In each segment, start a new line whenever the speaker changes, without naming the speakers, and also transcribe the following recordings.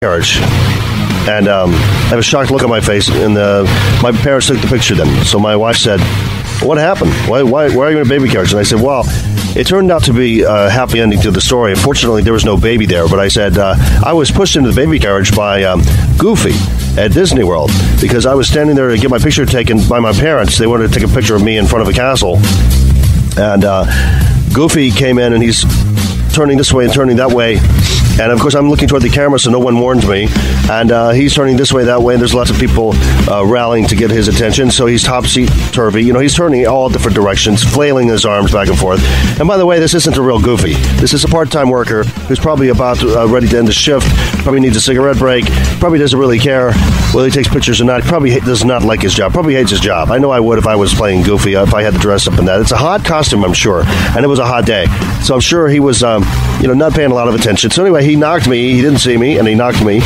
carriage. And I have a shocked look on my face, and my parents took the picture then. So my wife said, what happened? Why are you in a baby carriage? And I said, well, it turned out to be a happy ending to the story. Unfortunately, there was no baby there, but I said, I was pushed into the baby carriage by Goofy at Disney World, because I was standing there to get my picture taken by my parents. They wanted to take a picture of me in front of a castle. And Goofy came in, and he's turning this way and turning that way. And, of course, I'm looking toward the camera, so no one warns me. And he's turning this way, that way, and there's lots of people rallying to get his attention. So he's topsy-turvy. You know, he's turning all different directions, flailing his arms back and forth. And, by the way, this isn't a real Goofy. This is a part-time worker who's probably about ready to end the shift, probably needs a cigarette break, probably doesn't really care whether he takes pictures or not. Probably does not like his job, probably hates his job. I know I would if I was playing Goofy, if I had to dress up in that. It's a hot costume, I'm sure, and it was a hot day. So I'm sure he was, not paying a lot of attention. So anyway, he knocked me. He didn't see me, and he knocked me.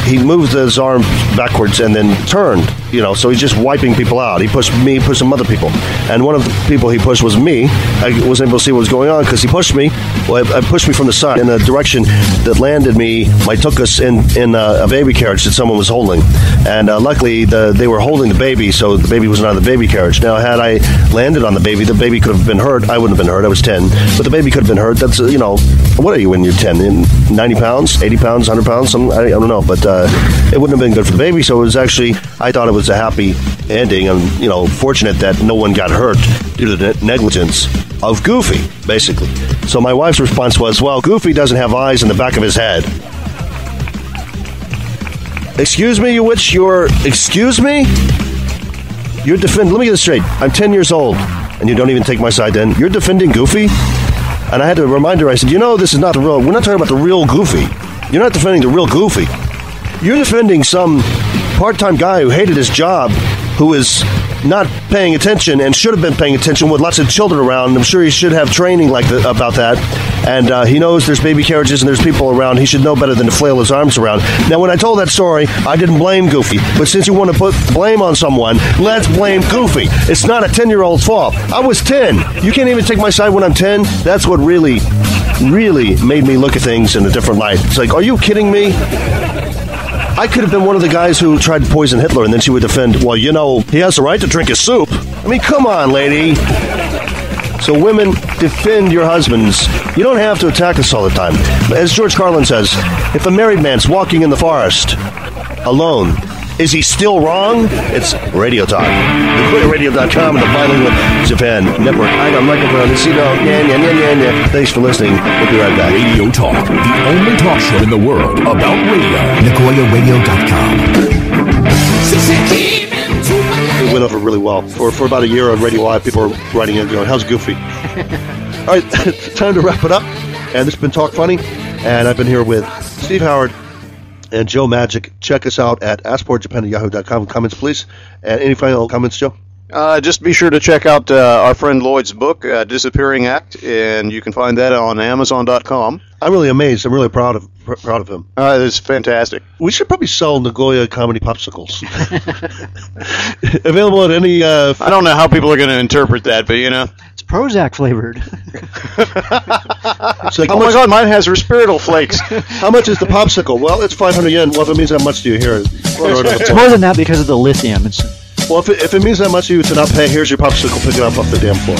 He moved his arm backwards and then turned, so he's just wiping people out. He pushed me, pushed some other people. And one of the people he pushed was me. I wasn't able to see what was going on because he pushed me. Well, it pushed me from the side in a direction that landed me, took us in a baby carriage that someone was holding. And luckily, they were holding the baby, so the baby was not in the baby carriage. Now, had I landed on the baby could have been hurt. I wouldn't have been hurt. I was 10. But the baby could have been hurt. That's, what are you when you're 10? 90 pounds, 80 pounds, 100 pounds? I don't know. But it wouldn't have been good for the baby. So it was actually, I thought it was a happy ending. And, fortunate that no one got hurt due to the negligence of Goofy, basically. So my wife's response was, well, Goofy doesn't have eyes in the back of his head. Excuse me, excuse me? You're defending, let me get this straight. I'm 10 years old, and you don't even take my side then. You're defending Goofy? And I had to remind her, I said, this is not the real, we're not talking about the real Goofy. You're not defending the real Goofy. You're defending some part-time guy who hated his job, who is not paying attention and should have been paying attention with lots of children around. I'm sure he should have training about that. And he knows there's baby carriages and there's people around. He should know better than to flail his arms around. Now, when I told that story, I didn't blame Goofy. But since you want to put blame on someone, let's blame Goofy. It's not a 10-year-old's fault. I was 10. You can't even take my side when I'm 10? That's what really, really made me look at things in a different light. It's like, are you kidding me? I could have been one of the guys who tried to poison Hitler, and then she would defend, well, he has the right to drink his soup. I mean, come on, lady. So women, defend your husbands. You don't have to attack us all the time. As George Carlin says, if a married man's walking in the forest alone, is he still wrong? It's Radio Talk. NagoyaRadio.com and the Bilingual Japan Network. I'm Michael Brown. Thanks for listening. We'll be right back.
Radio Talk, the only talk show in the world about radio. NagoyaRadio.com.
It went over really well. For about a year on Radio Live, people were writing in going, how's Goofy? All right, time to wrap it up. And this has been Talk Funny. And I've been here with Steve Howard and Joe Magic. Check us out at AskPoorJapan@yahoo.com. Comments, please. And any final comments, Joe?
Just be sure to check out our friend Lloyd's book, Disappearing Act, and you can find that on Amazon.com.
I'm really amazed. I'm really proud of him.
It's fantastic.
We should probably sell Nagoyacomedy popsicles. Available at any...
I don't know how people are going to interpret that, but
It's Prozac flavored.
It's like,
oh my God, mine has Risperdal flakes.
How much is the popsicle? Well, it's 500 yen. Well, if it means that much to you, here.
It's more than that because of the lithium.
Well, if it means that much to you to not pay, here's your popsicle. Pick it up off the damn floor.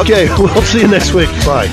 Okay, we'll see you next week. Bye.